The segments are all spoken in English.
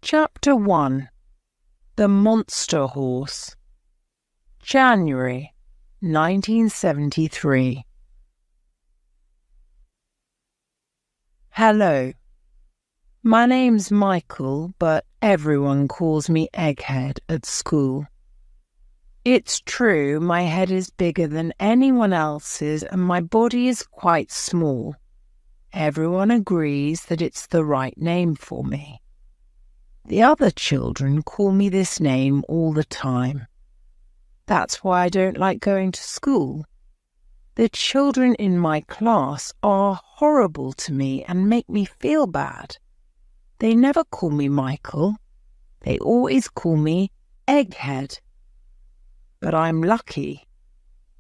Chapter 1. The Monster Horse. January 1973. Hello. My name's Michael, but everyone calls me Egghead at school. It's true, my head is bigger than anyone else's and my body is quite small. Everyone agrees that it's the right name for me. The other children call me this name all the time. That's why I don't like going to school. The children in my class are horrible to me and make me feel bad. They never call me Michael. They always call me Egghead. But I'm lucky.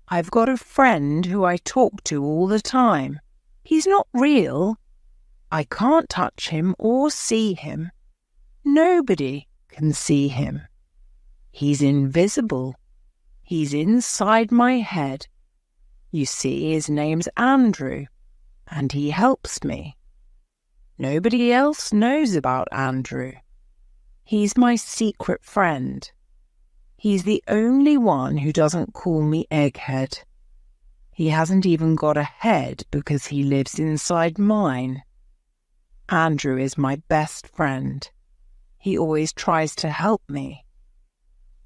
I've got a friend who I talk to all the time. He's not real. I can't touch him or see him. Nobody can see him. He's invisible. He's inside my head. You see, his name's Andrew, and he helps me. Nobody else knows about Andrew. He's my secret friend. He's the only one who doesn't call me Egghead. He hasn't even got a head because he lives inside mine. Andrew is my best friend. He always tries to help me.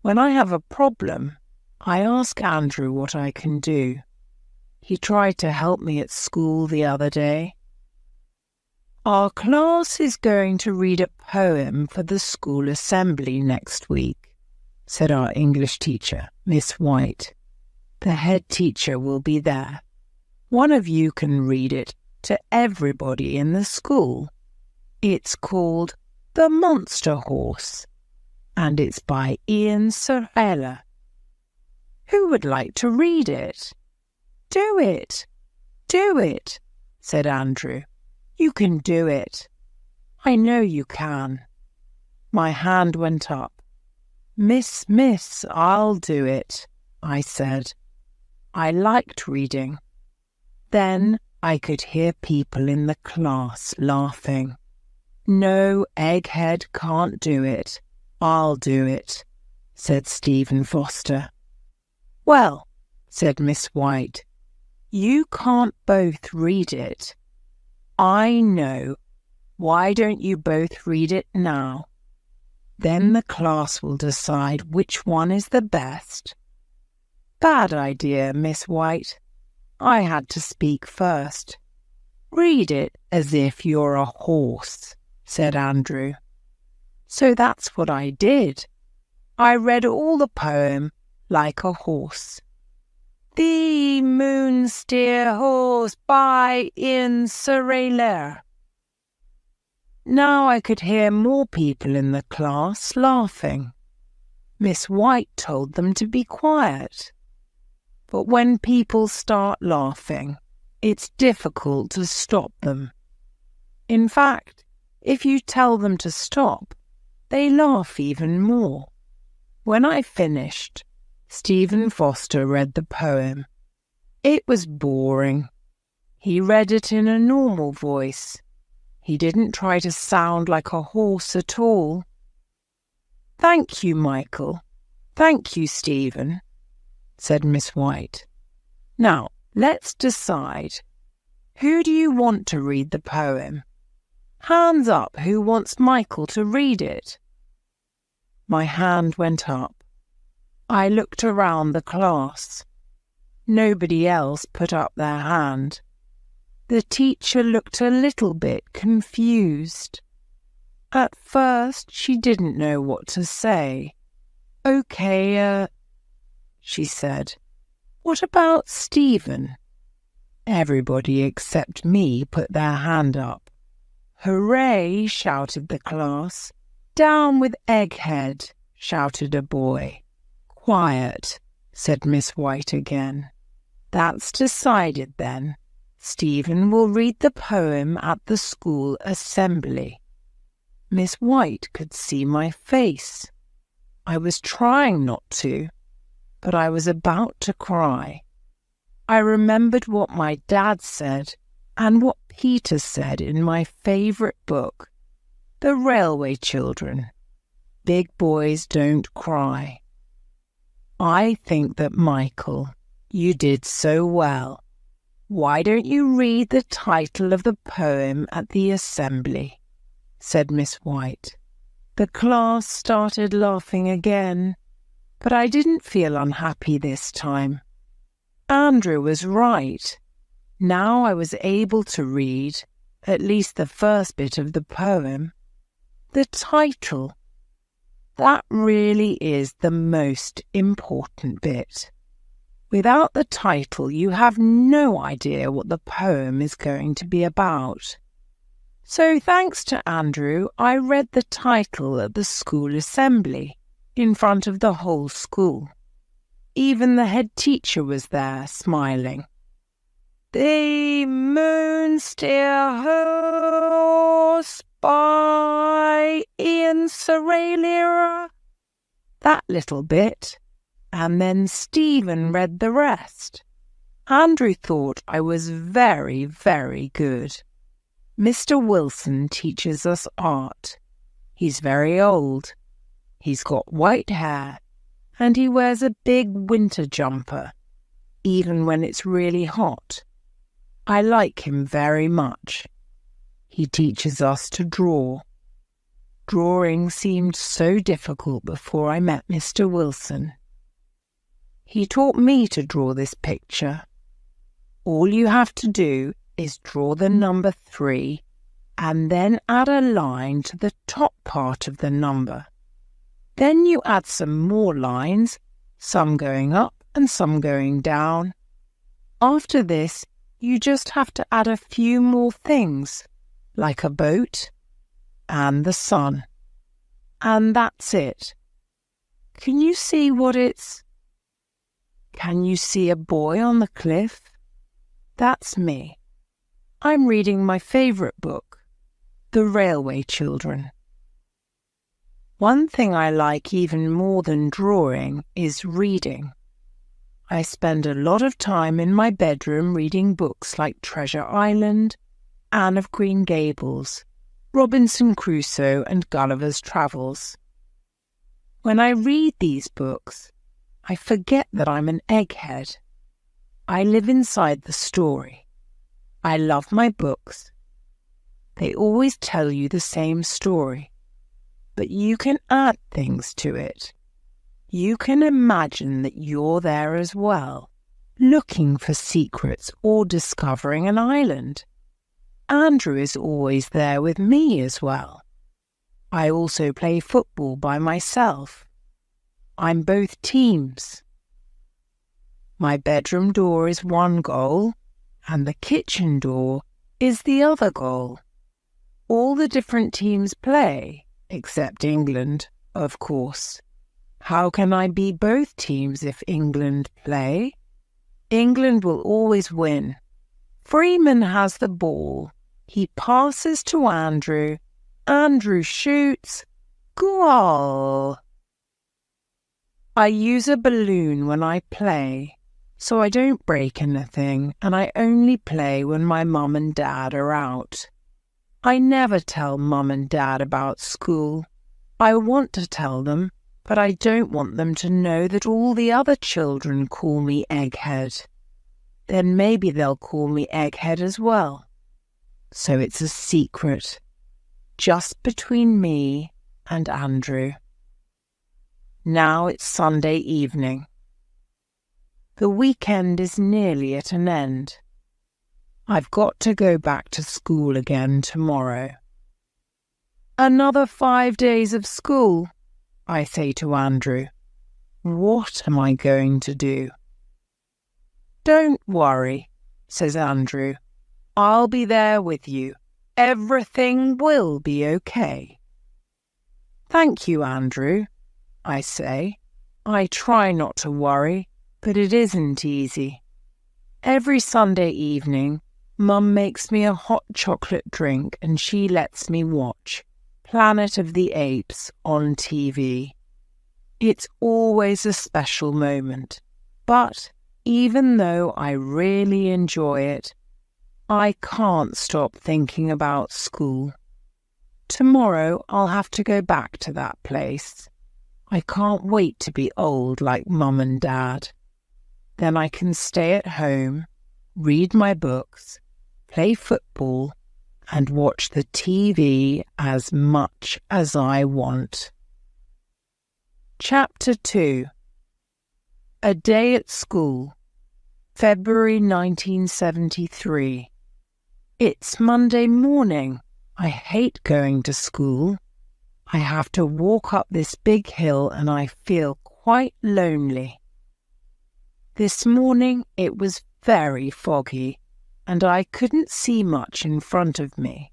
When I have a problem, I ask Andrew what I can do. He tried to help me at school the other day. Our class is going to read a poem for the school assembly next week, said our English teacher, Miss White. The head teacher will be there. One of you can read it to everybody in the school. It's called The Monster Horse, and it's by Ian Sorella. Who would like to read it? Do it, said Andrew. You can do it. I know you can. My hand went up. Miss, I'll do it, I said. I liked reading. Then I could hear people in the class laughing. No, Egghead can't do it. I'll do it, said Stephen Foster. Well, said Miss White, you can't both read it. I know. Why don't you both read it now? Then the class will decide which one is the best. Bad idea, Miss White. I had to speak first. Read it as if you're a horse, said Andrew. So that's what I did. I read all the poem like a horse. The Moonsteer Horse by Ian Sorella. Now I could hear more people in the class laughing. Miss White told them to be quiet. But when people start laughing, it's difficult to stop them. In fact, if you tell them to stop, they laugh even more. When I finished, Stephen Foster read the poem. It was boring. He read it in a normal voice. He didn't try to sound like a horse at all. Thank you, Michael. Thank you, Stephen, said Miss White. Now, let's decide. Who do you want to read the poem? Hands up who wants Michael to read it. My hand went up. I looked around the class. Nobody else put up their hand. The teacher looked a little bit confused. At first, she didn't know what to say. Okay, she said. What about Stephen? Everybody except me put their hand up. Hooray, shouted the class. Down with Egghead, shouted a boy. Quiet, said Miss White again. That's decided then. Stephen will read the poem at the school assembly. Miss White could see my face. I was trying not to, but I was about to cry. I remembered what my dad said and what Peter said in my favourite book. The Railway Children. Big Boys Don't Cry. I think that, Michael, you did so well. Why don't you read the title of the poem at the assembly? Said Miss White. The class started laughing again, but I didn't feel unhappy this time. Andrew was right. Now I was able to read at least the first bit of the poem. The title. That really is the most important bit. Without the title, you have no idea what the poem is going to be about. So thanks to Andrew, I read the title at the school assembly, in front of the whole school. Even the head teacher was there, smiling. The Moonsteer Horse by Ian Seralia. That little bit, and then Stephen read the rest. Andrew thought I was very, very good. Mr. Wilson teaches us art. He's very old. He's got white hair, and he wears a big winter jumper, even when it's really hot. I like him very much. He teaches us to draw. Drawing seemed so difficult before I met Mr. Wilson. He taught me to draw this picture. All you have to do is draw the number 3 and then add a line to the top part of the number. Then you add some more lines, some going up and some going down. After this, you just have to add a few more things, like a boat and the sun. And that's it. Can you see what it's... Can you see a boy on the cliff? That's me. I'm reading my favourite book, The Railway Children. One thing I like even more than drawing is reading. I spend a lot of time in my bedroom reading books like Treasure Island, Anne of Green Gables, Robinson Crusoe and Gulliver's Travels. When I read these books, I forget that I'm an egghead. I live inside the story. I love my books. They always tell you the same story, but you can add things to it. You can imagine that you're there as well, looking for secrets or discovering an island. Andrew is always there with me as well. I also play football by myself. I'm both teams. My bedroom door is one goal, and the kitchen door is the other goal. All the different teams play, except England, of course. How can I be both teams if England play? England will always win. Freeman has the ball. He passes to Andrew. Andrew shoots. Goal! I use a balloon when I play, so I don't break anything, and I only play when my mum and dad are out. I never tell Mum and Dad about school. I want to tell them, but I don't want them to know that all the other children call me Egghead. Then maybe they'll call me Egghead as well. So it's a secret, just between me and Andrew. Now it's Sunday evening. The weekend is nearly at an end. I've got to go back to school again tomorrow. Another 5 days of school, I say to Andrew. What am I going to do? Don't worry, says Andrew. I'll be there with you. Everything will be okay. Thank you, Andrew, I say. I try not to worry, but it isn't easy. Every Sunday evening, Mum makes me a hot chocolate drink and she lets me watch Planet of the Apes on TV. It's always a special moment, but even though I really enjoy it, I can't stop thinking about school. Tomorrow I'll have to go back to that place. I can't wait to be old like Mum and Dad. Then I can stay at home, read my books, play football, and watch the TV as much as I want. Chapter 2. A Day at School, February 1973. It's Monday morning. I hate going to school. I have to walk up this big hill and I feel quite lonely. This morning it was very foggy and I couldn't see much in front of me.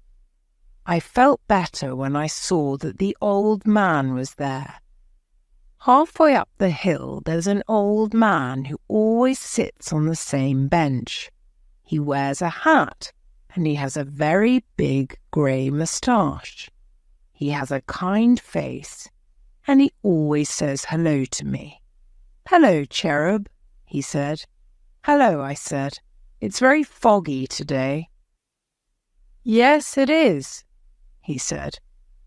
I felt better when I saw that the old man was there. Halfway up the hill there's an old man who always sits on the same bench. He wears a hat and he has a very big grey moustache. He has a kind face and he always says hello to me. "Hello, cherub," he said. "Hello," I said. "It's very foggy today." "Yes, it is," he said.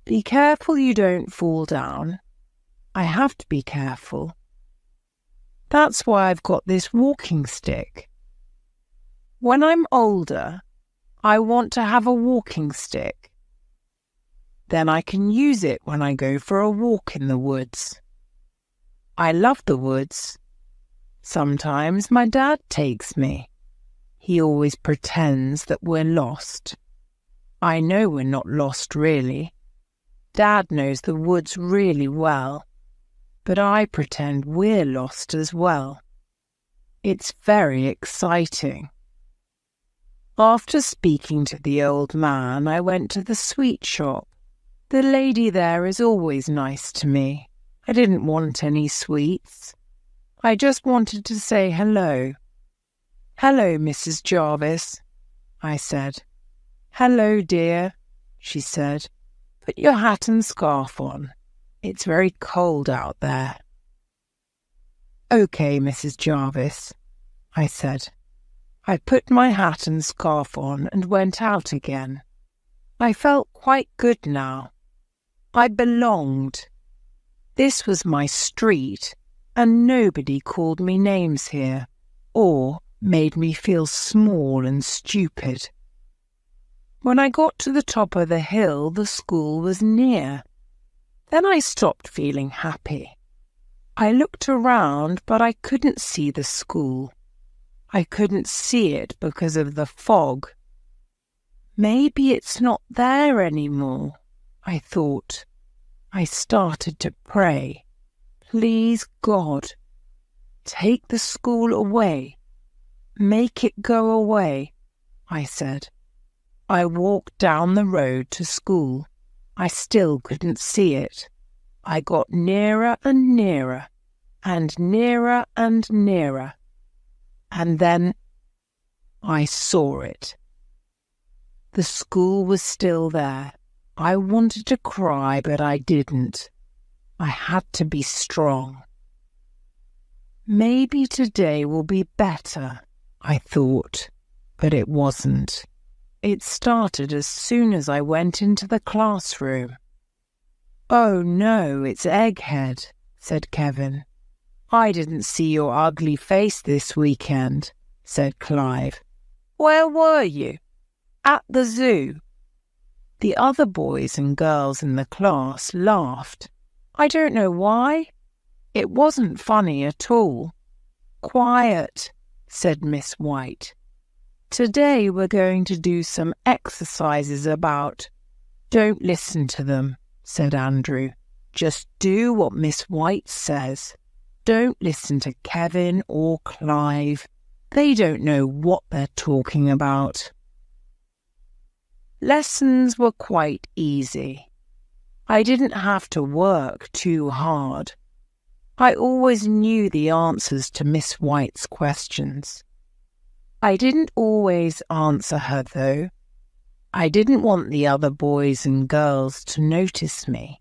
"Be careful you don't fall down." I have to be careful. That's why I've got this walking stick. When I'm older, I want to have a walking stick. Then I can use it when I go for a walk in the woods. I love the woods. Sometimes my dad takes me. He always pretends that we're lost. I know we're not lost really. Dad knows the woods really well, but I pretend we're lost as well. It's very exciting. After speaking to the old man, I went to the sweet shop. The lady there is always nice to me. I didn't want any sweets. I just wanted to say hello. "Hello, Mrs. Jarvis," I said. "Hello, dear," she said. "Put your hat and scarf on. It's very cold out there." "Okay, Mrs. Jarvis," I said. I put my hat and scarf on and went out again. I felt quite good now. I belonged. This was my street, and nobody called me names here, or made me feel small and stupid. When I got to the top of the hill, the school was near. Then I stopped feeling happy. I looked around, but I couldn't see the school. I couldn't see it because of the fog. Maybe it's not there anymore, I thought. I started to pray. "Please, God, take the school away. Make it go away," I said. I walked down the road to school. I still couldn't see it. I got nearer and nearer, and nearer and nearer. And then I saw it. The school was still there. I wanted to cry, but I didn't. I had to be strong. Maybe today will be better, I thought, but it wasn't. It started as soon as I went into the classroom. "Oh no, it's Egghead," said Kevin. "I didn't see your ugly face this weekend," said Clive. "Where were you?" "At the zoo." The other boys and girls in the class laughed. I don't know why. It wasn't funny at all. "Quiet," said Miss White. "Today we're going to do some exercises about—" "Don't listen to them," said Andrew. "Just do what Miss White says. Don't listen to Kevin or Clive. They don't know what they're talking about." Lessons were quite easy. I didn't have to work too hard. I always knew the answers to Miss White's questions. I didn't always answer her, though. I didn't want the other boys and girls to notice me.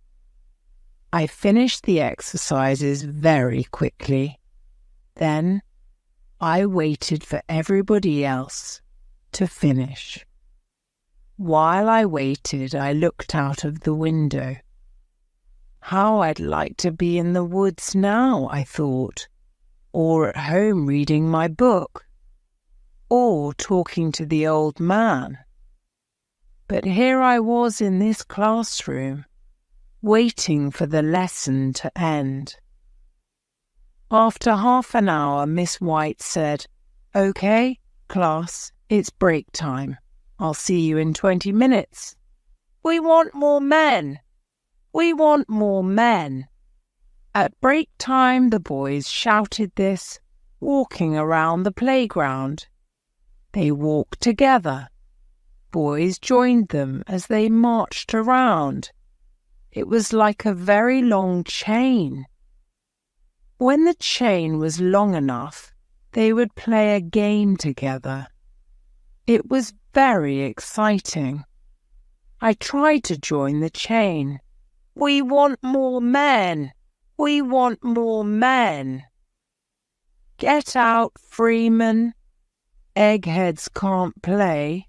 I finished the exercises very quickly. Then I waited for everybody else to finish. While I waited, I looked out of the window. How I'd like to be in the woods now, I thought, or at home reading my book, or talking to the old man. But here I was in this classroom, waiting for the lesson to end. After half an hour, Miss White said, "Okay, class, it's break time. I'll see you in 20 minutes. We want more men. We want more men." At break time, the boys shouted this, walking around the playground. They walked together. Boys joined them as they marched around. It was like a very long chain. When the chain was long enough, they would play a game together. It was very exciting. I tried to join the chain. "We want more men. We want more men." "Get out, Freeman. Eggheads can't play,"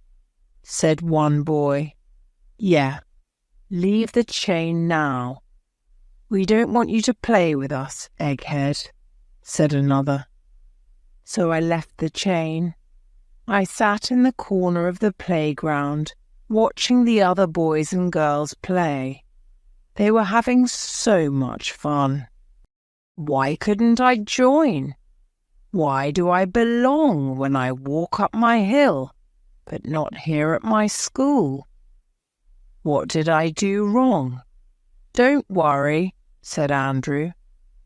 said one boy. "Yeah, leave the chain now. We don't want you to play with us, Egghead," said another. So I left the chain. I sat in the corner of the playground, watching the other boys and girls play. They were having so much fun. Why couldn't I join? Why do I belong when I walk up my hill, but not here at my school? What did I do wrong? "Don't worry," said Andrew.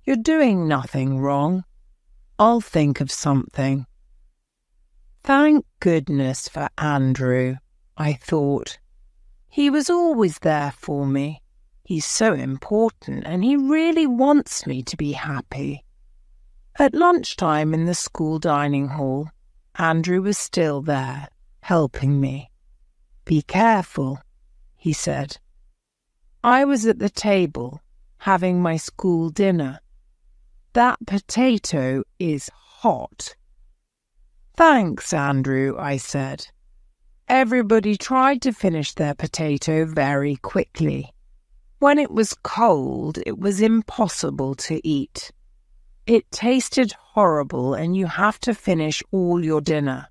"You're doing nothing wrong. I'll think of something." Thank goodness for Andrew, I thought. He was always there for me. He's so important and he really wants me to be happy. At lunchtime in the school dining hall, Andrew was still there, helping me. "Be careful," he said. I was at the table, having my school dinner. "That potato is hot." "Thanks, Andrew," I said. Everybody tried to finish their potato very quickly. When it was cold, it was impossible to eat. It tasted horrible and you have to finish all your dinner.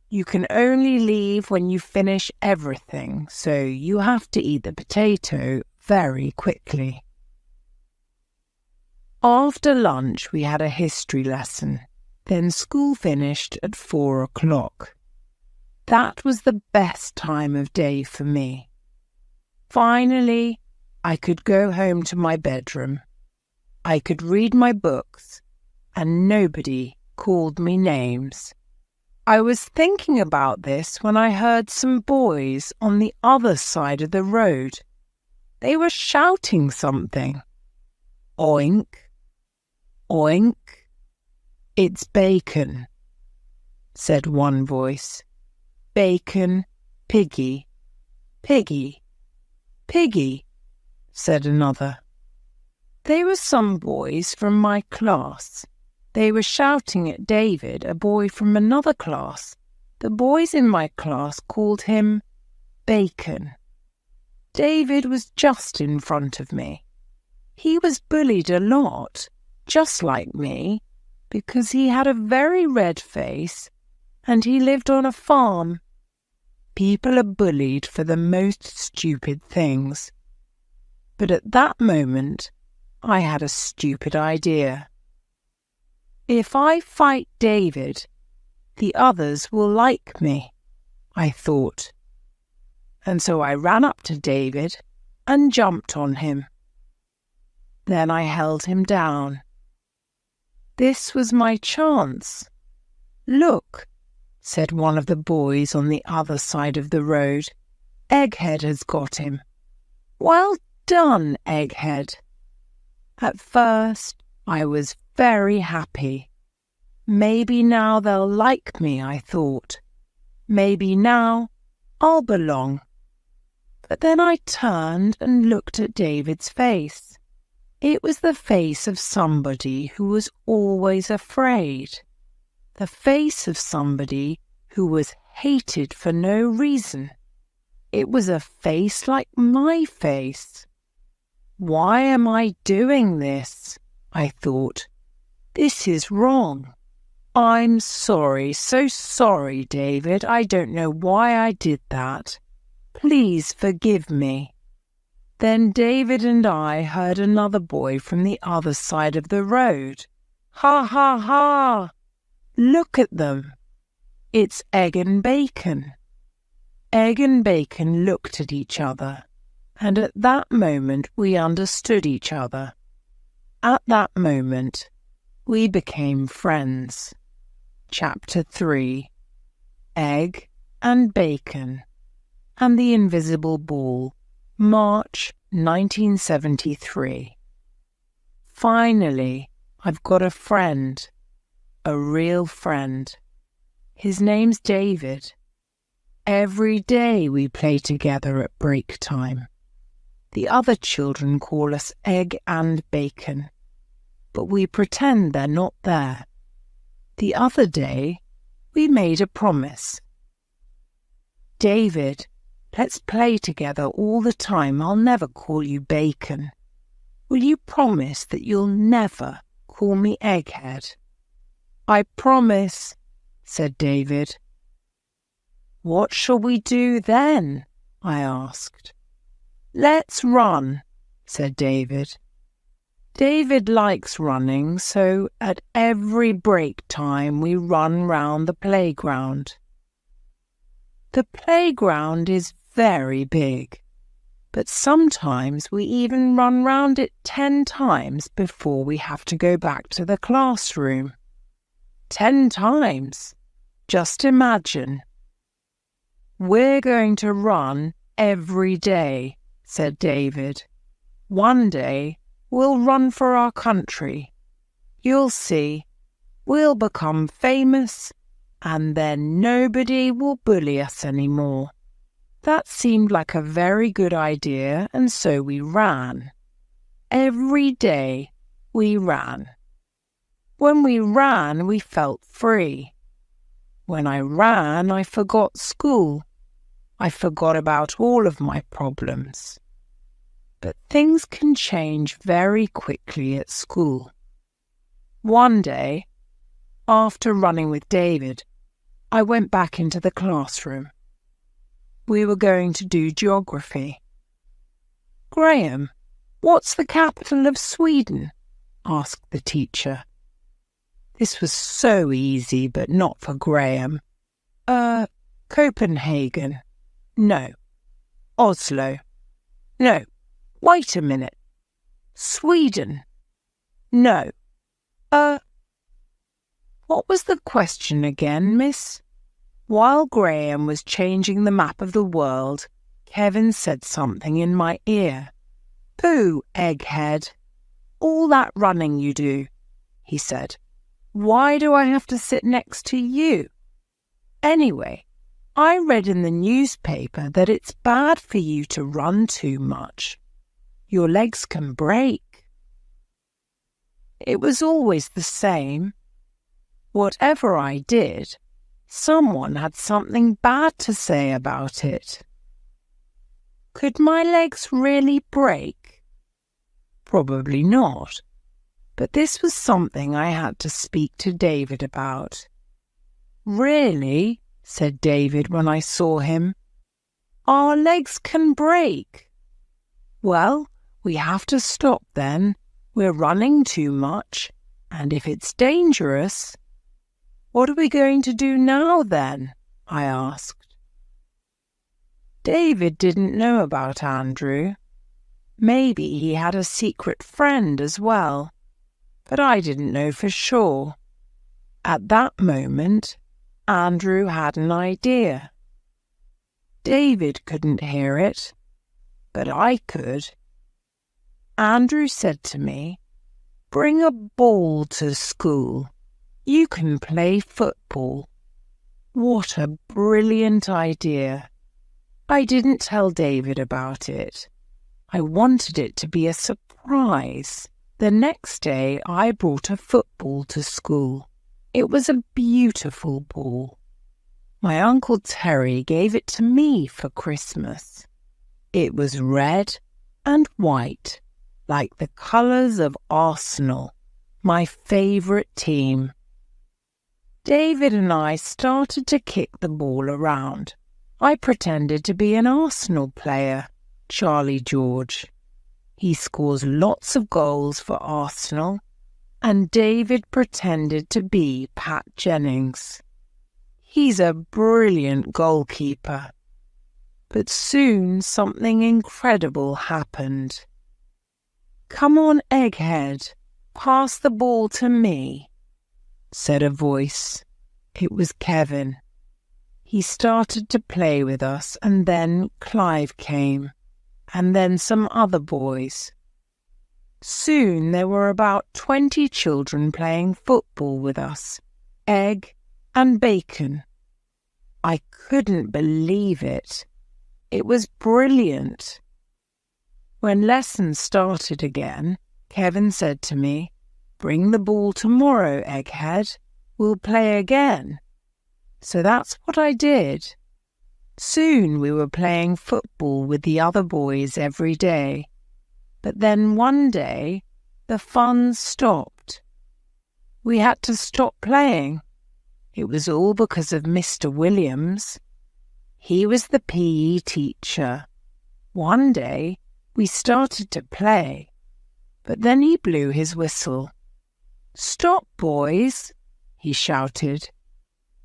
You can only leave when you finish everything, so you have to eat the potato very quickly. After lunch, we had a history lesson. Then school finished at 4 o'clock. That was the best time of day for me. Finally, I could go home to my bedroom. I could read my books, and nobody called me names. I was thinking about this when I heard some boys on the other side of the road. They were shouting something. "Oink, oink, it's bacon," said one voice. "Bacon, piggy, piggy, piggy," said another. They were some boys from my class. They were shouting at David, a boy from another class. The boys in my class called him Bacon. David was just in front of me. He was bullied a lot, just like me, because he had a very red face and he lived on a farm. People are bullied for the most stupid things. But at that moment, I had a stupid idea. If I fight David, the others will like me, I thought. And so I ran up to David and jumped on him. Then I held him down. This was my chance. "Look," said one of the boys on the other side of the road. "Egghead has got him." "Well done, Egghead." At first, I was very happy. Maybe now they'll like me, I thought. Maybe now I'll belong. But then I turned and looked at David's face. It was the face of somebody who was always afraid. The face of somebody who was hated for no reason. It was a face like my face. Why am I doing this? I thought. This is wrong. I'm sorry, so sorry, David. I don't know why I did that. Please forgive me. Then David and I heard another boy from the other side of the road. Ha ha ha! Look at them. It's Egg and Bacon. Egg and Bacon looked at each other, and at that moment we understood each other. At that moment, we became friends. Chapter 3. Egg and Bacon and the Invisible Ball, March 1973. Finally, I've got a friend, a real friend. His name's David. Every day we play together at break time. The other children call us Egg and Bacon, but we pretend they're not there. The other day, we made a promise. David, let's play together all the time. I'll never call you Bacon. Will you promise that you'll never call me Egghead? I promise, said David. What shall we do then? I asked. Let's run, said David. David likes running, so at every break time we run round the playground. The playground is very big, but sometimes we even run round it 10 times before we have to go back to the classroom. 10 times. Just imagine. We're going to run every day, said David. One day, we'll run for our country. You'll see, we'll become famous, and then nobody will bully us anymore. That seemed like a very good idea, and so we ran. Every day we ran. When we ran, we felt free. When I ran, I forgot school. I forgot about all of my problems. But things can change very quickly at school. One day, after running with David, I went back into the classroom. We were going to do geography. Graham, what's the capital of Sweden? Asked the teacher. This was so easy, but not for Graham. Copenhagen. No. Oslo. No. Wait a minute. Sweden. No. What was the question again, miss? While Graham was changing the map of the world, Kevin said something in my ear. Pooh, Egghead. All that running you do, he said. Why do I have to sit next to you? Anyway, I read in the newspaper that it's bad for you to run too much. Your legs can break. It was always the same. Whatever I did, someone had something bad to say about it. Could my legs really break? Probably not. But this was something I had to speak to David about. Really? Said David when I saw him. Our legs can break. Well, we have to stop then. We're running too much, and if it's dangerous... What are we going to do now then? I asked. David didn't know about Andrew. Maybe he had a secret friend as well, but I didn't know for sure. At that moment, Andrew had an idea. David couldn't hear it, but I could. Andrew said to me, "Bring a ball to school. You can play football." What a brilliant idea. I didn't tell David about it. I wanted it to be a surprise. The next day I brought a football to school. It was a beautiful ball. My Uncle Terry gave it to me for Christmas. It was red and white, like the colours of Arsenal, my favourite team. David and I started to kick the ball around. I pretended to be an Arsenal player, Charlie George. He scores lots of goals for Arsenal, and David pretended to be Pat Jennings. He's a brilliant goalkeeper. But soon something incredible happened. "Come on, Egghead, pass the ball to me," said a voice. It was Kevin. He started to play with us, and then Clive came, and then some other boys. Soon there were about 20 children playing football with us, Egg and Bacon. I couldn't believe it. It was brilliant. When lessons started again, Kevin said to me, "Bring the ball tomorrow, Egghead. We'll play again." So that's what I did. Soon we were playing football with the other boys every day. But then one day, the fun stopped. We had to stop playing. It was all because of Mr. Williams. He was the PE teacher. One day, we started to play, but then he blew his whistle. "Stop, boys," he shouted.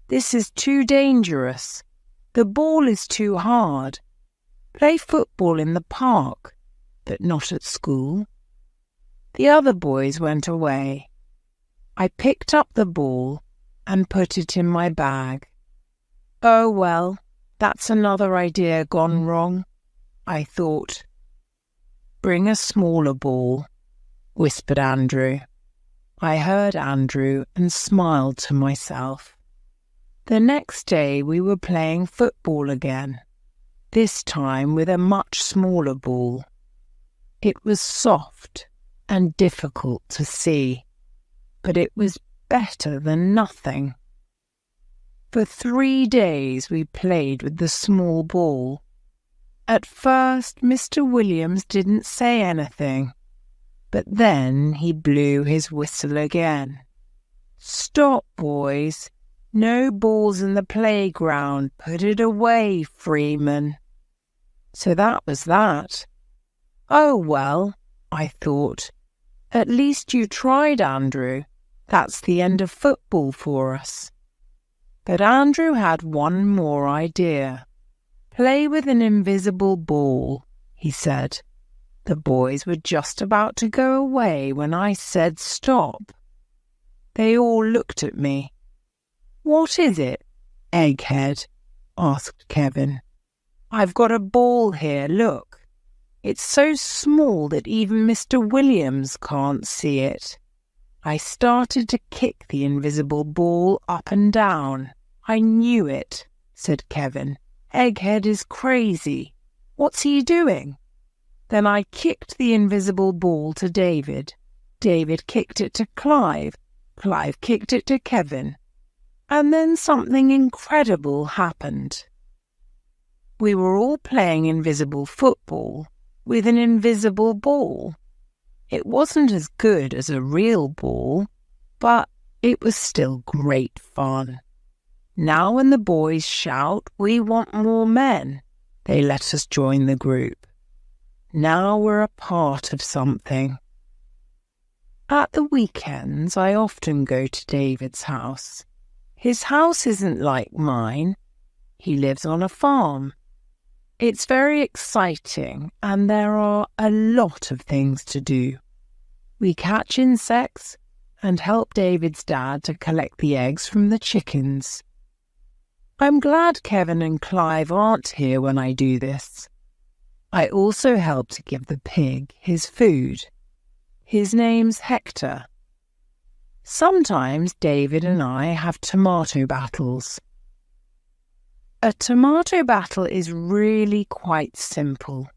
"This is too dangerous. The ball is too hard. Play football in the park, but not at school." The other boys went away. I picked up the ball and put it in my bag. "Oh well, that's another idea gone wrong," I thought. "Bring a smaller ball," whispered Andrew. I heard Andrew and smiled to myself. The next day we were playing football again, this time with a much smaller ball. It was soft and difficult to see, but it was better than nothing. For 3 days we played with the small ball. At first Mr. Williams didn't say anything, but then he blew his whistle again. "Stop, boys. No balls in the playground. Put it away, Freeman." So that was that. Oh well, I thought. At least you tried, Andrew. That's the end of football for us. But Andrew had one more idea. "Play with an invisible ball," he said. The boys were just about to go away when I said stop. They all looked at me. "What is it, Egghead?" asked Kevin. "I've got a ball here, look. It's so small that even Mr. Williams can't see it." I started to kick the invisible ball up and down. "I knew it," said Kevin. "Egghead is crazy. What's he doing?" Then I kicked the invisible ball to David. David kicked it to Clive. Clive kicked it to Kevin. And then something incredible happened. We were all playing invisible football with an invisible ball. It wasn't as good as a real ball, but it was still great fun. Now when the boys shout, "We want more men," they let us join the group. Now we're a part of something. At the weekends, I often go to David's house. His house isn't like mine. He lives on a farm. It's very exciting, and there are a lot of things to do. We catch insects and help David's dad to collect the eggs from the chickens. I'm glad Kevin and Clive aren't here when I do this. I also help to give the pig his food. His name's Hector. Sometimes David and I have tomato battles. A tomato battle is really quite simple.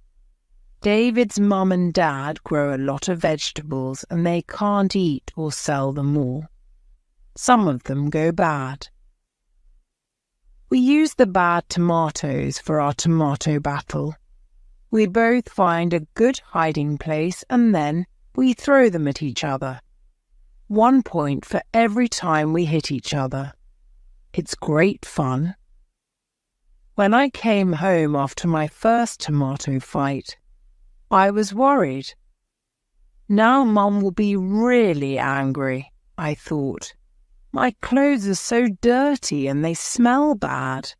David's mum and dad grow a lot of vegetables and they can't eat or sell them all. Some of them go bad. We use the bad tomatoes for our tomato battle. We both find a good hiding place and then we throw them at each other. 1 point for every time we hit each other. It's great fun. When I came home after my first tomato fight, I was worried. Now Mum will be really angry, I thought. My clothes are so dirty and they smell bad.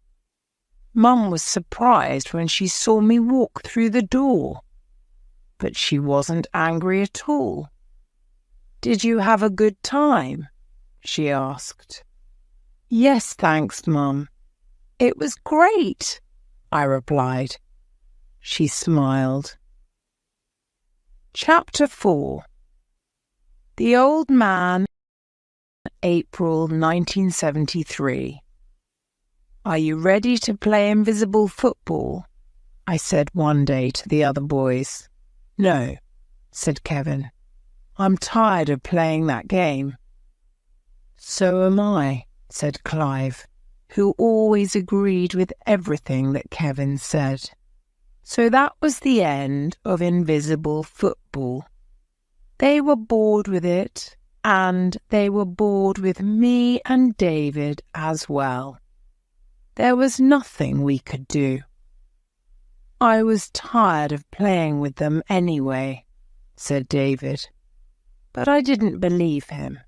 Mum was surprised when she saw me walk through the door. But she wasn't angry at all. "Did you have a good time?" she asked. "Yes, thanks, Mum. It was great," I replied. She smiled. Chapter 4. The Old Man, April 1973. "Are you ready to play invisible football?" I said one day to the other boys. "No," said Kevin. "I'm tired of playing that game." "So am I," said Clive, who always agreed with everything that Kevin said. So that was the end of invisible football. They were bored with it, and they were bored with me and David as well. There was nothing we could do. "I was tired of playing with them anyway," said David. But I didn't believe him.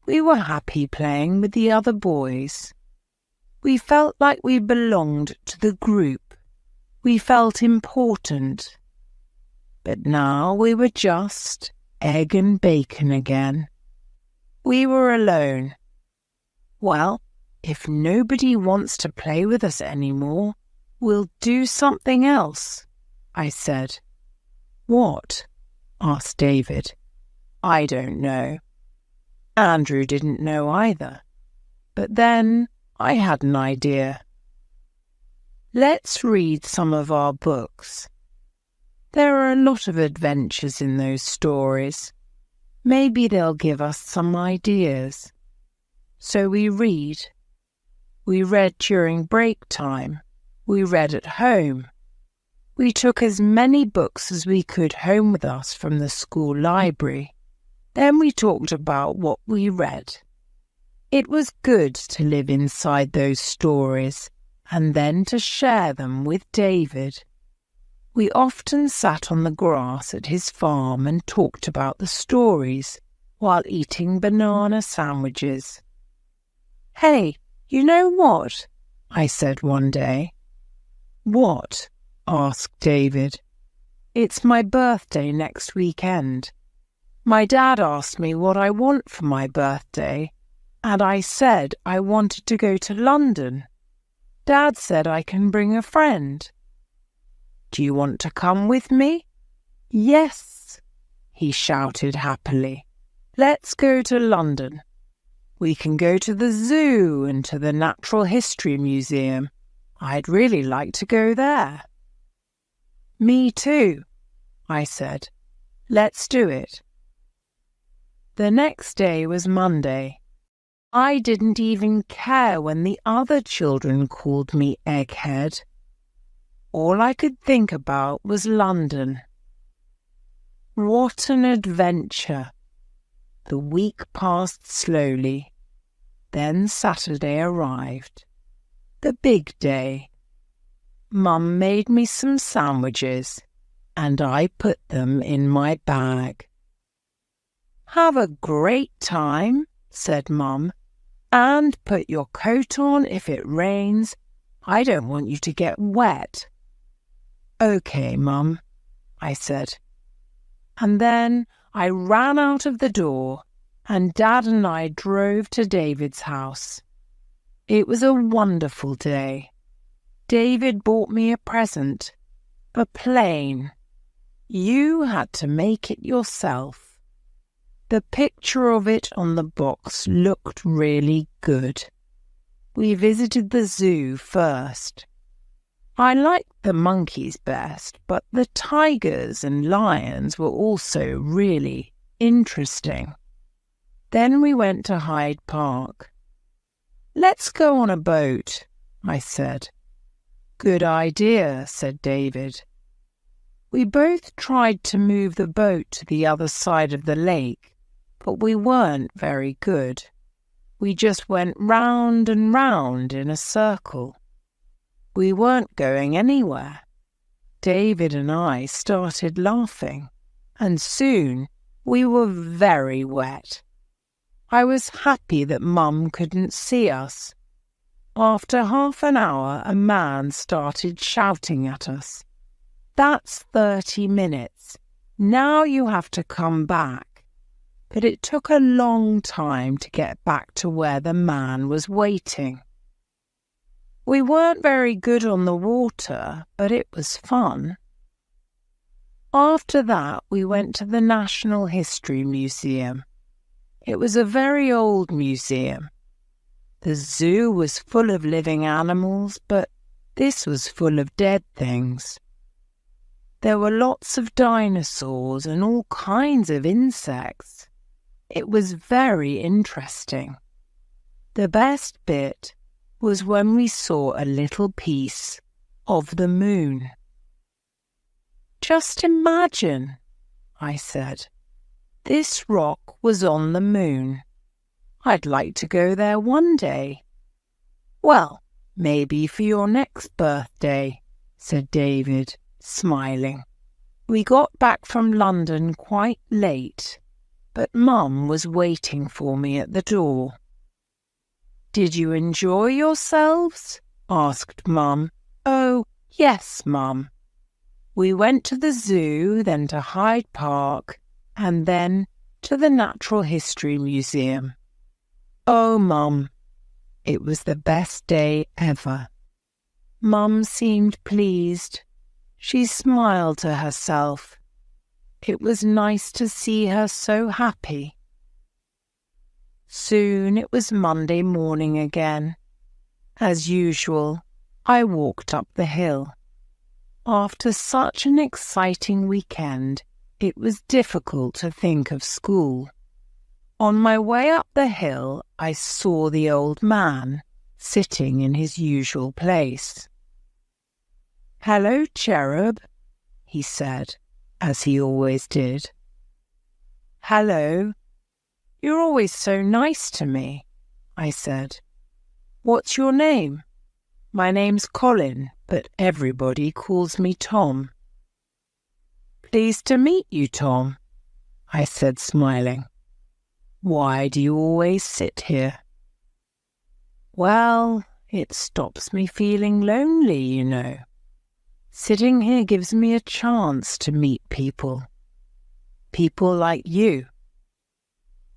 We were happy playing with the other boys. We felt like we belonged to the group. We felt important. But now we were just egg and bacon again. We were alone. "Well, if nobody wants to play with us anymore, we'll do something else," I said. "What?" asked David. "I don't know." Andrew didn't know either. But then I had an idea. "Let's read some of our books. There are a lot of adventures in those stories. Maybe they'll give us some ideas." So we read. We read during break time. We read at home. We took as many books as we could home with us from the school library. Then we talked about what we read. It was good to live inside those stories and then to share them with David. We often sat on the grass at his farm and talked about the stories while eating banana sandwiches. "Hey, you know what?" I said one day. "What?" asked David. "It's my birthday next weekend. My dad asked me what I want for my birthday, and I said I wanted to go to London. Dad said I can bring a friend. Do you want to come with me?" "Yes," he shouted happily. "Let's go to London. We can go to the zoo and to the Natural History Museum. I'd really like to go there." "Me too," I said. "Let's do it." The next day was Monday. I didn't even care when the other children called me Egghead. All I could think about was London. What an adventure! The week passed slowly. Then Saturday arrived. The big day. Mum made me some sandwiches, and I put them in my bag. "Have a great time," said Mum, "and put your coat on if it rains. I don't want you to get wet." "Okay, Mum," I said. And then I ran out of the door, and Dad and I drove to David's house. It was a wonderful day. David bought me a present, a plane. You had to make it yourself. The picture of it on the box looked really good. We visited the zoo first. I liked the monkeys best, but the tigers and lions were also really interesting. Then we went to Hyde Park. "Let's go on a boat," I said. Good idea, said David. We both tried to move the boat to the other side of the lake, but we weren't very good. We just went round and round in a circle. We weren't going anywhere. David and I started laughing, and soon we were very wet. I was happy that Mum couldn't see us. After half an hour, a man started shouting at us. That's 30 minutes. Now you have to come back. But it took a long time to get back to where the man was waiting. We weren't very good on the water, but it was fun. After that, we went to the National History Museum. It was a very old museum. The zoo was full of living animals, but this was full of dead things. There were lots of dinosaurs and all kinds of insects. It was very interesting. The best bit was when we saw a little piece of the moon. Just imagine, I said. This rock was on the moon. I'd like to go there one day. Well, maybe for your next birthday, said David, smiling. We got back from London quite late, but Mum was waiting for me at the door. Did you enjoy yourselves? Asked Mum. Oh, yes, Mum. We went to the zoo, then to Hyde Park, and then to the Natural History Museum. Oh, Mum, it was the best day ever. Mum seemed pleased. She smiled to herself. It was nice to see her so happy. Soon it was Monday morning again. As usual, I walked up the hill. After such an exciting weekend, it was difficult to think of school. On my way up the hill, I saw the old man sitting in his usual place. "Hello, Cherub," he said, as he always did. "Hello. You're always so nice to me," I said. "What's your name?" "My name's Colin, but everybody calls me Tom." "Pleased to meet you, Tom," I said, smiling. "Why do you always sit here?" "Well, it stops me feeling lonely, you know. Sitting here gives me a chance to meet people. People like you.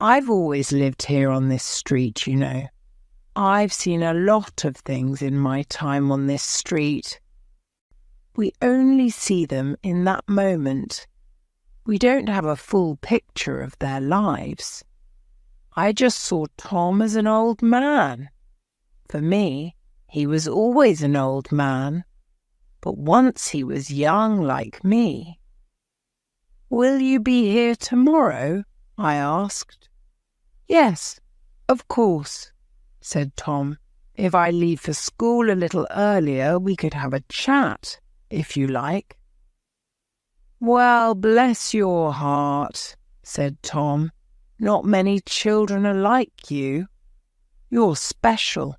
I've always lived here on this street, you know. I've seen a lot of things in my time on this street. We only see them in that moment. We don't have a full picture of their lives. I just saw Tom as an old man. For me, he was always an old man, but once he was young like me." "Will you be here tomorrow?" I asked. "Yes, of course," said Tom. "If I leave for school a little earlier, we could have a chat, if you like." "Well, bless your heart," said Tom. "Not many children are like you. You're special.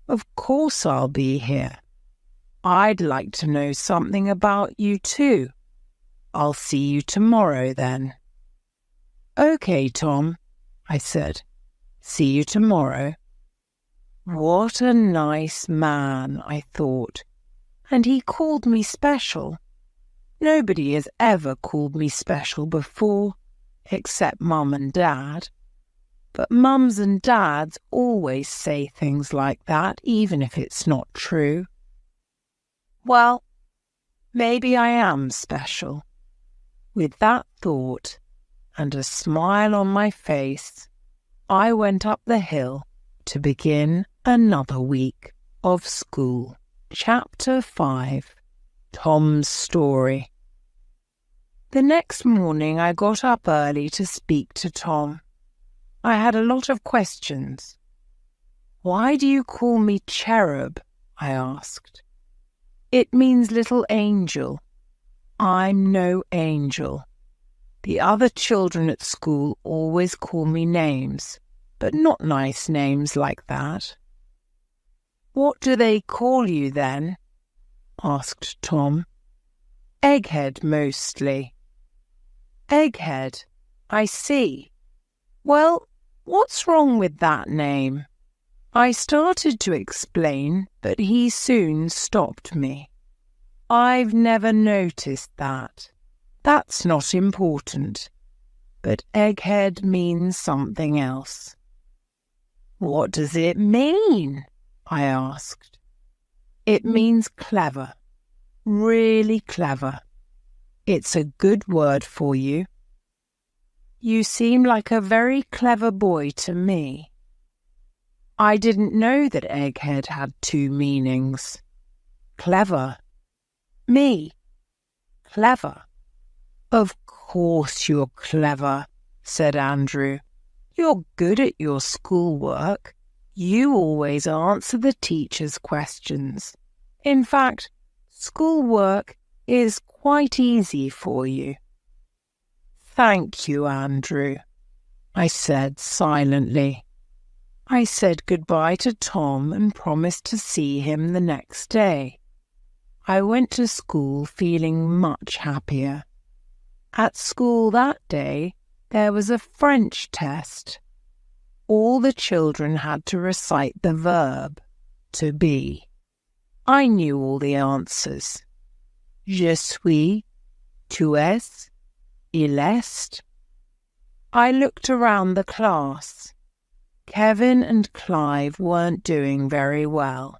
Of course I'll be here. I'd like to know something about you too. I'll see you tomorrow then." "Okay, Tom," I said. "See you tomorrow." What a nice man, I thought. And he called me special. Nobody has ever called me special before, except Mum and Dad. But mums and dads always say things like that, even if it's not true. Well, maybe I am special. With that thought and a smile on my face, I went up the hill to begin another week of school. Chapter 5. Tom's Story. The next morning I got up early to speak to Tom. I had a lot of questions. "Why do you call me Cherub?" I asked. It means little angel. I'm no angel. The other children at school always call me names, but not nice names like that. What do they call you then? Asked Tom. Egghead mostly. Egghead, I see. Well, what's wrong with that name? I started to explain, but he soon stopped me. I've never noticed that. That's not important. But egghead means something else. What does it mean? I asked. It means clever. Really clever. It's a good word for you. You seem like a very clever boy to me. I didn't know that egghead had two meanings. Clever. Me. Clever. Of course you're clever, said Andrew. You're good at your schoolwork. You always answer the teacher's questions. In fact, schoolwork is quite easy for you. Thank you, Andrew, I said silently. I said goodbye to Tom and promised to see him the next day. I went to school feeling much happier. At school that day, there was a French test. All the children had to recite the verb, to be. I knew all the answers. Je suis, tu es, il est. I looked around the class. Kevin and Clive weren't doing very well.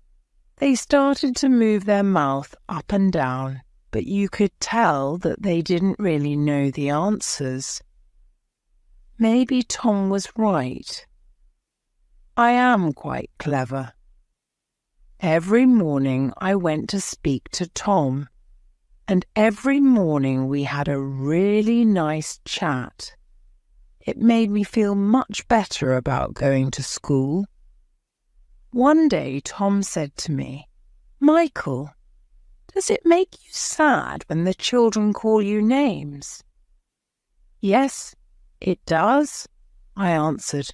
They started to move their mouth up and down, but you could tell that they didn't really know the answers. Maybe Tom was right. I am quite clever. Every morning I went to speak to Tom, and every morning we had a really nice chat. It made me feel much better about going to school. One day Tom said to me, Michael, does it make you sad when the children call you names? Yes, it does, I answered.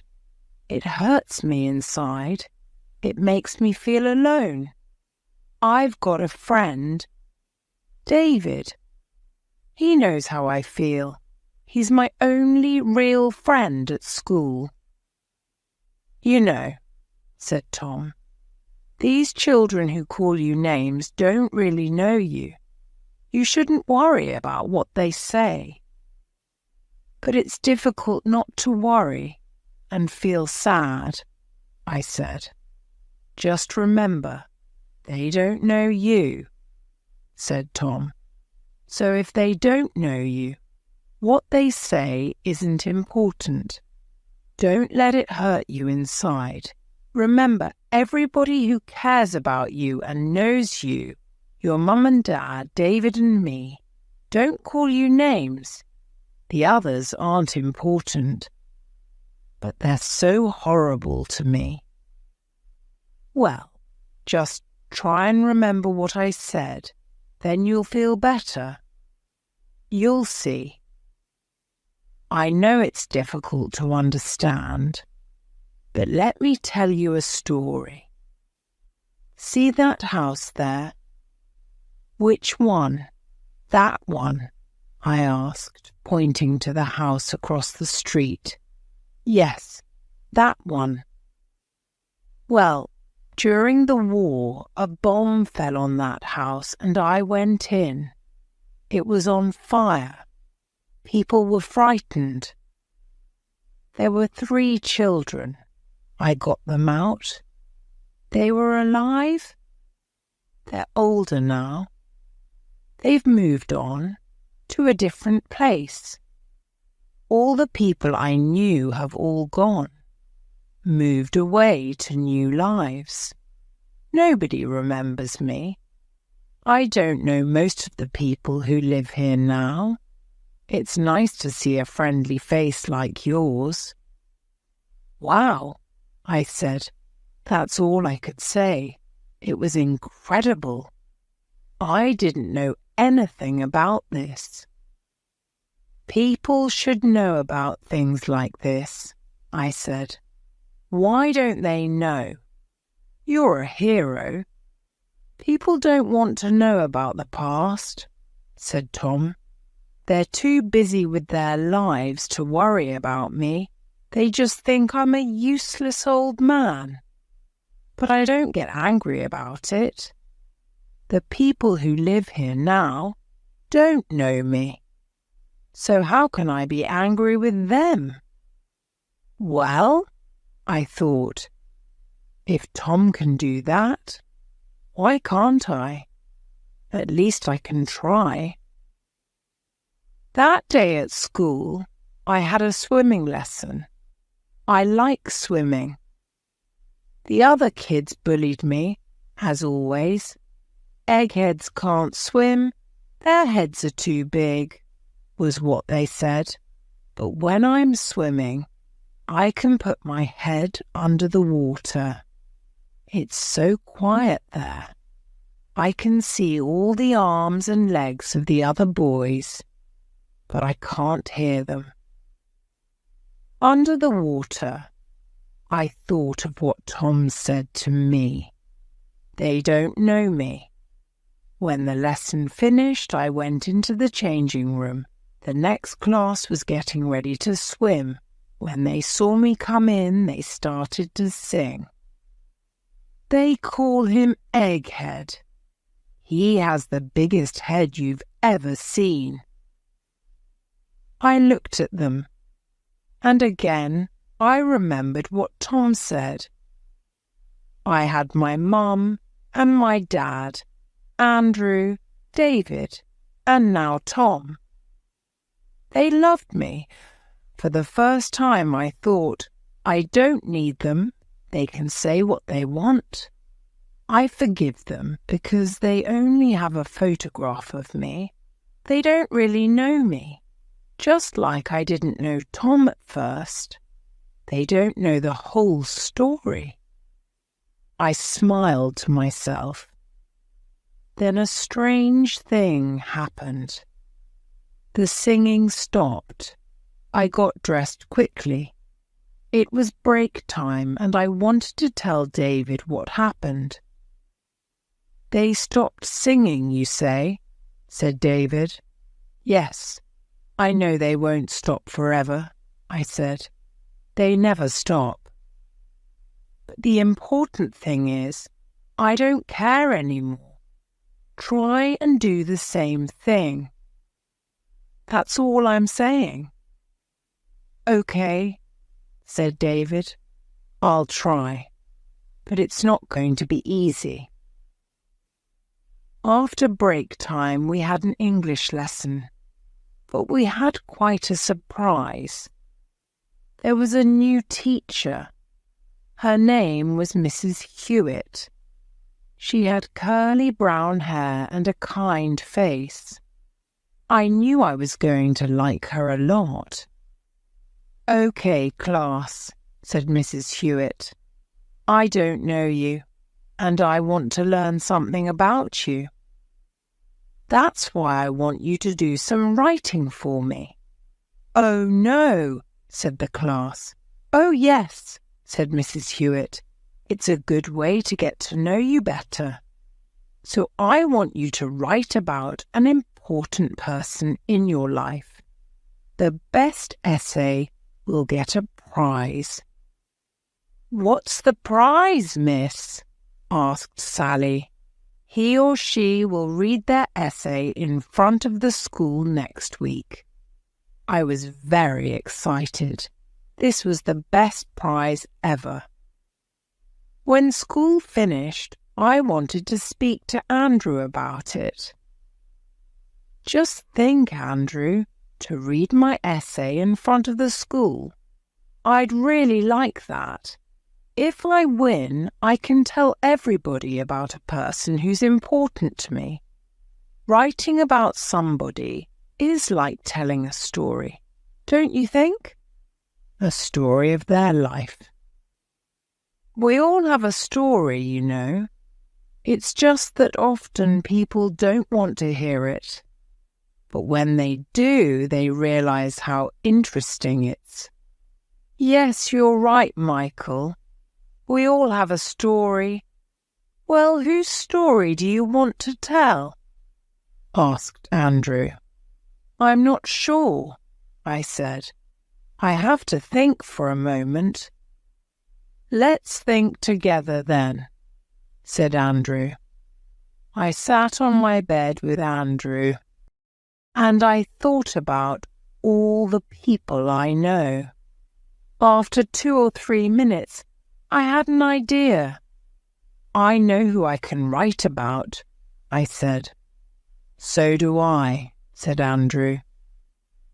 It hurts me inside. It makes me feel alone. I've got a friend, David. He knows how I feel. He's my only real friend at school. You know, said Tom, these children who call you names don't really know you. You shouldn't worry about what they say. But it's difficult not to worry and feel sad, I said. Just remember, they don't know you, said Tom. So if they don't know you, what they say isn't important. Don't let it hurt you inside. Remember, everybody who cares about you and knows you, your mum and dad, David and me, don't call you names. The others aren't important. But they're so horrible to me. Well, just try and remember what I said. Then you'll feel better. You'll see. I know it's difficult to understand, but let me tell you a story. See that house there? Which one? That one, I asked, pointing to the house across the street. Yes, that one. Well, during the war, a bomb fell on that house and I went in. It was on fire. People were frightened. There were 3 children. I got them out. They were alive. They're older now. They've moved on to a different place. All the people I knew have all gone, moved away to new lives. Nobody remembers me. I don't know most of the people who live here now. It's nice to see a friendly face like yours. Wow, I said. That's all I could say. It was incredible. I didn't know anything about this. People should know about things like this, I said. Why don't they know? You're a hero. People don't want to know about the past, said Tom. They're too busy with their lives to worry about me. They just think I'm a useless old man. But I don't get angry about it. The people who live here now don't know me. So how can I be angry with them? Well, I thought, if Tom can do that, why can't I? At least I can try. That day at school, I had a swimming lesson. I like swimming. The other kids bullied me, as always. Eggheads can't swim, their heads are too big, was what they said. But when I'm swimming, I can put my head under the water. It's so quiet there. I can see all the arms and legs of the other boys, but I can't hear them. Under the water, I thought of what Tom said to me. They don't know me. When the lesson finished, I went into the changing room. The next class was getting ready to swim. When they saw me come in, they started to sing. They call him Egghead. He has the biggest head you've ever seen. I looked at them, and again I remembered what Tom said. I had my mum and my dad, Andrew, David, and now Tom. They loved me. For the first time I thought, I don't need them. They can say what they want. I forgive them because they only have a photograph of me. They don't really know me. Just like I didn't know Tom at first. They don't know the whole story. I smiled to myself. Then a strange thing happened. The singing stopped. I got dressed quickly. It was break time and I wanted to tell David what happened. They stopped singing, you say? Said David. Yes, I know they won't stop forever, I said. They never stop. But the important thing is, I don't care anymore. Try and do the same thing. That's all I'm saying. Okay, said David. I'll try, but it's not going to be easy. After break time, we had an English lesson, but we had quite a surprise. There was a new teacher. Her name was Mrs. Hewitt. She had curly brown hair and a kind face. I knew I was going to like her a lot. Okay, class, said Mrs. Hewitt. I don't know you, and I want to learn something about you. That's why I want you to do some writing for me. Oh, no, said the class. Oh, yes, said Mrs. Hewitt. It's a good way to get to know you better. So I want you to write about an important person in your life. The best essay will get a prize. What's the prize, miss? Asked Sally. He or she will read their essay in front of the school next week. I was very excited. This was the best prize ever. When school finished, I wanted to speak to Andrew about it. Just think, Andrew, to read my essay in front of the school. I'd really like that. If I win, I can tell everybody about a person who's important to me. Writing about somebody is like telling a story, don't you think? A story of their life. We all have a story, you know. It's just that often people don't want to hear it. But when they do, they realize how interesting it's. Yes, you're right, Michael. We all have a story. Well, whose story do you want to tell? Asked Andrew. I'm not sure, I said. I have to think for a moment. Let's think together then, said Andrew. I sat on my bed with Andrew, and I thought about all the people I know. After 2 or 3 minutes, I had an idea. I know who I can write about, I said. So do I, said Andrew.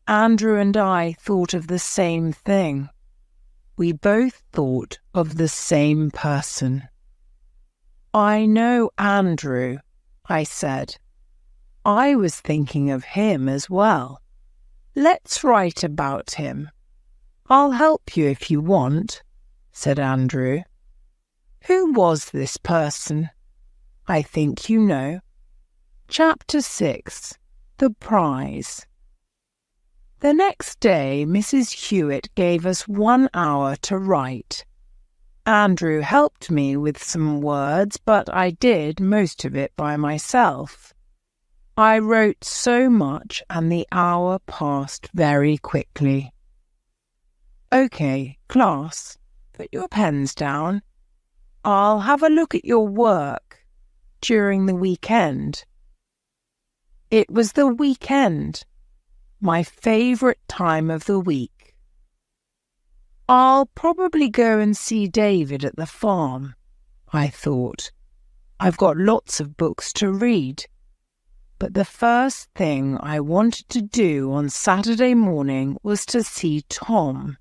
Andrew and I thought of the same thing. We both thought of the same person. I know Andrew, I said. I was thinking of him as well. Let's write about him. I'll help you if you want, said Andrew. Who was this person? I think you know. Chapter 6. The Prize. The next day, Mrs. Hewitt gave us 1 hour to write. Andrew helped me with some words, but I did most of it by myself. I wrote so much, and the hour passed very quickly. Okay, class, put your pens down. I'll have a look at your work during the weekend. It was the weekend, my favourite time of the week. I'll probably go and see David at the farm, I thought. I've got lots of books to read. But the first thing I wanted to do on Saturday morning was to see Tom.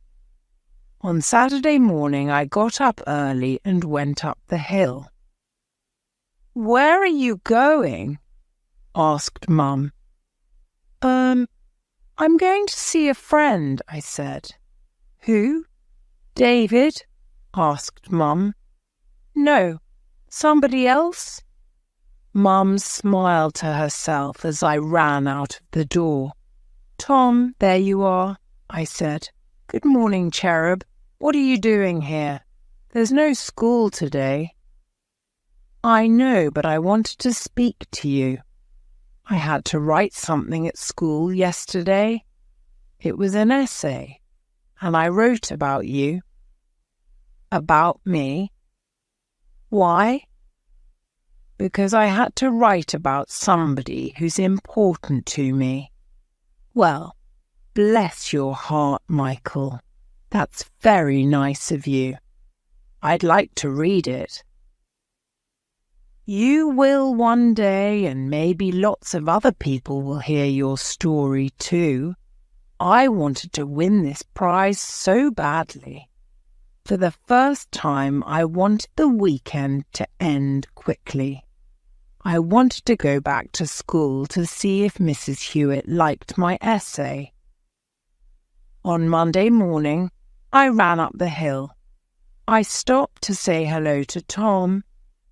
On Saturday morning I got up early and went up the hill. Where are you going? Asked Mum. I'm going to see a friend, I said. Who? David? Asked Mum. No, somebody else? Mum smiled to herself as I ran out of the door. Tom, there you are, I said. Good morning, cherub. What are you doing here? There's no school today. I know, but I wanted to speak to you. I had to write something at school yesterday. It was an essay, and I wrote about you. About me? Why? Because I had to write about somebody who's important to me. Well, bless your heart, Michael. That's very nice of you. I'd like to read it. You will one day, and maybe lots of other people will hear your story too. I wanted to win this prize so badly. For the first time, I wanted the weekend to end quickly. I wanted to go back to school to see if Mrs. Hewitt liked my essay. On Monday morning, I ran up the hill. I stopped to say hello to Tom,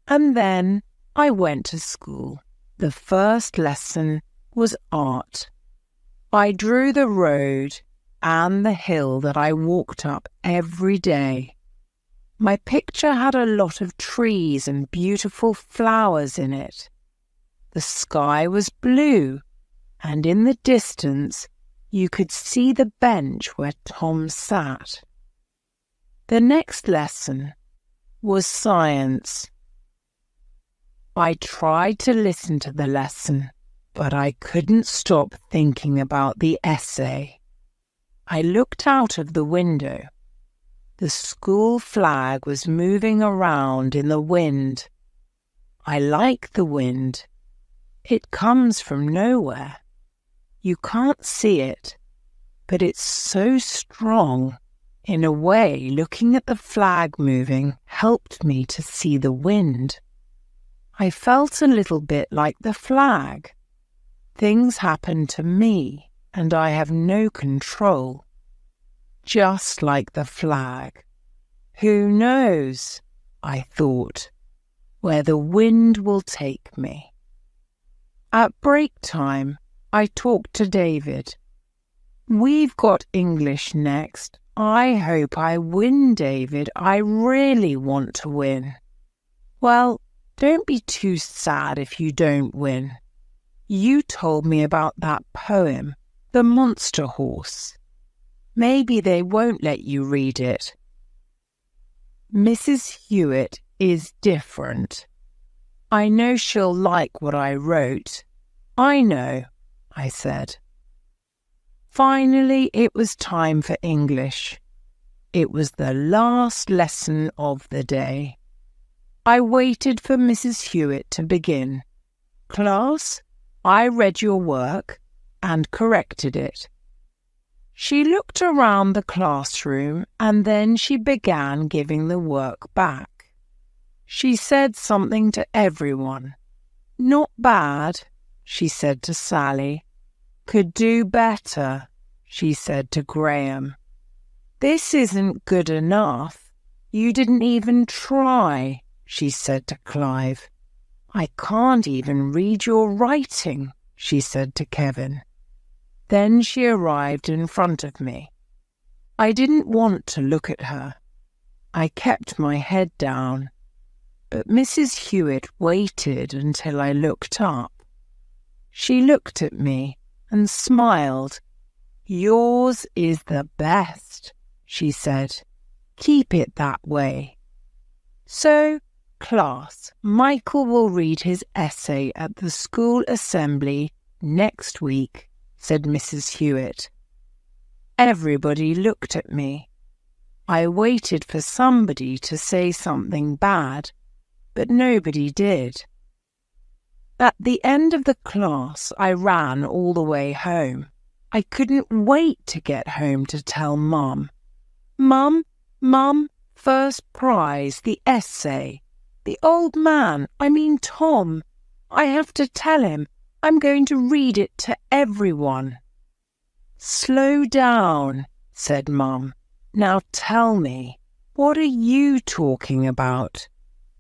and then I went to school. The first lesson was art. I drew the road and the hill that I walked up every day. My picture had a lot of trees and beautiful flowers in it. The sky was blue, and in the distance you could see the bench where Tom sat. The next lesson was science. I tried to listen to the lesson, but I couldn't stop thinking about the essay. I looked out of the window. The school flag was moving around in the wind. I like the wind. It comes from nowhere. You can't see it, but it's so strong. In a way, looking at the flag moving helped me to see the wind. I felt a little bit like the flag. Things happen to me, and I have no control. Just like the flag. Who knows? I thought. where the wind will take me. At break time, I talked to David. We've got English next. I hope I win, David. I really want to win. Well, don't be too sad if you don't win. You told me about that poem, The Monster Horse. Maybe they won't let you read it. Mrs. Hewitt is different. I know she'll like what I wrote. I know, I said. Finally, it was time for English. It was the last lesson of the day. I waited for Mrs. Hewitt to begin. Class, I read your work and corrected it. She looked around the classroom and then she began giving the work back. She said something to everyone. Not bad, she said to Sally. Could do better, she said to Graham. This isn't good enough. You didn't even try, she said to Clive. I can't even read your writing, she said to Kevin. Then she arrived in front of me. I didn't want to look at her. I kept my head down, but Mrs. Hewitt waited until I looked up. She looked at me and smiled. Yours is the best, she said. Keep it that way. So, class, Michael will read his essay at the school assembly next week, said Mrs. Hewitt. Everybody looked at me. I waited for somebody to say something bad, but nobody did. At the end of the class, I ran all the way home. I couldn't wait to get home to tell Mum. Mum, first prize, the essay. The old man, Tom. I have to tell him. I'm going to read it to everyone. Slow down, said Mum. Now tell me, what are you talking about?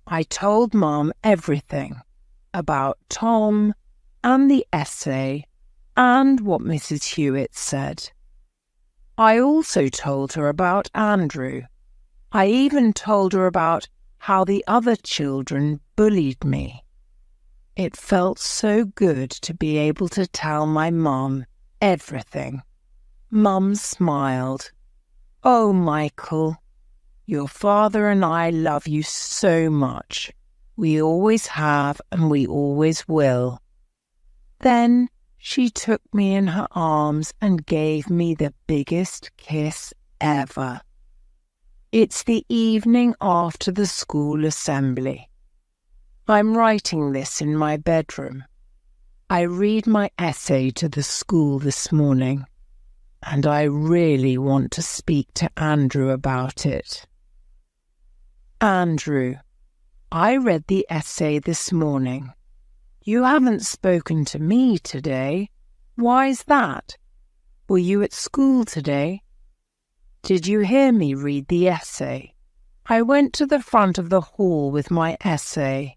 I told Mum everything. About Tom and the essay and what Mrs. Hewitt said. I also told her about Andrew. I even told her about how the other children bullied me. It felt so good to be able to tell my Mum everything. Mum smiled. Oh, Michael, your father and I love you so much. We always have and we always will. Then she took me in her arms and gave me the biggest kiss ever. It's the evening after the school assembly. I'm writing this in my bedroom. I read my essay to the school this morning, and I really want to speak to Andrew about it. Andrew, I read the essay this morning. You haven't spoken to me today. Why's that? Were you at school today? Did you hear me read the essay? I went to the front of the hall with my essay.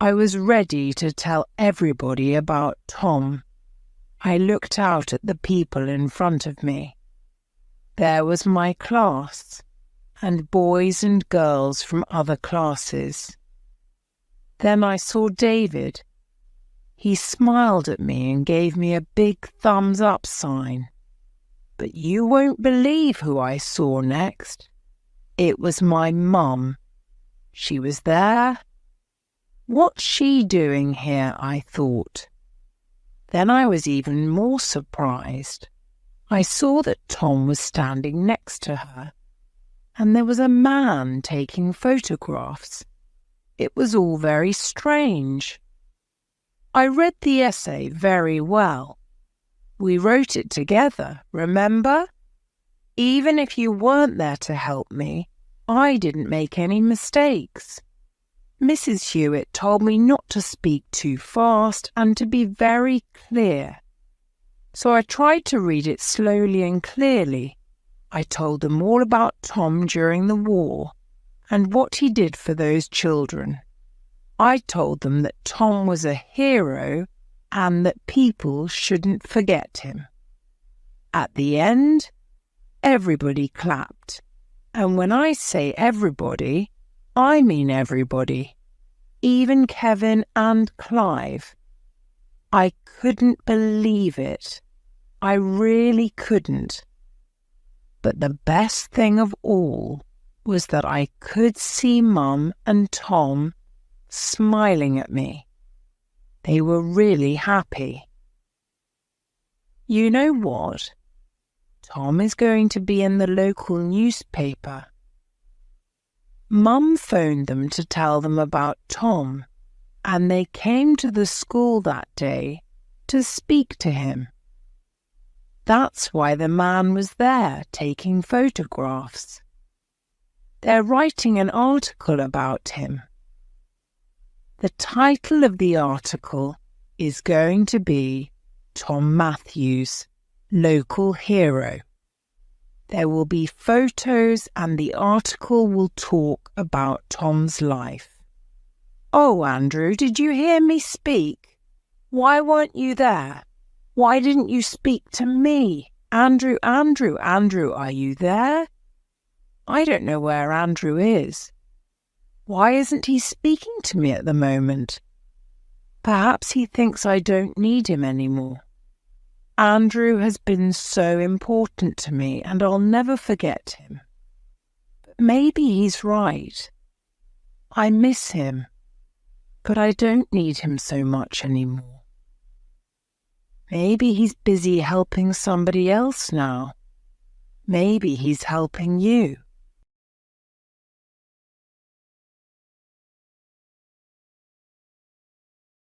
I was ready to tell everybody about Tom. I looked out at the people in front of me. There was my class, and boys and girls from other classes. Then I saw David. He smiled at me and gave me a big thumbs-up sign. But you won't believe who I saw next. It was my Mum. She was there. What's she doing here, I thought. Then I was even more surprised. I saw that Tom was standing next to her, and there was a man taking photographs. It was all very strange. I read the essay very well. We wrote it together, remember? Even if you weren't there to help me, I didn't make any mistakes. Mrs. Hewitt told me not to speak too fast and to be very clear. So I tried to read it slowly and clearly. I told them all about Tom during the war and what he did for those children. I told them that Tom was a hero and that people shouldn't forget him. At the end, everybody clapped. And when I say everybody, I mean everybody, even Kevin and Clive. I couldn't believe it. I really couldn't. But the best thing of all was that I could see Mum and Tom smiling at me. They were really happy. You know what? Tom is going to be in the local newspaper. Mum phoned them to tell them about Tom, and they came to the school that day to speak to him. That's why the man was there taking photographs. They're writing an article about him. The title of the article is going to be Tom Matthews, Local Hero. There will be photos and the article will talk about Tom's life. Oh, Andrew, did you hear me speak? Why weren't you there? Why didn't you speak to me? Andrew, are you there? I don't know where Andrew is. Why isn't he speaking to me at the moment? Perhaps he thinks I don't need him anymore. Andrew has been so important to me and I'll never forget him. But maybe he's right. I miss him, but I don't need him so much anymore. Maybe he's busy helping somebody else now. Maybe he's helping you.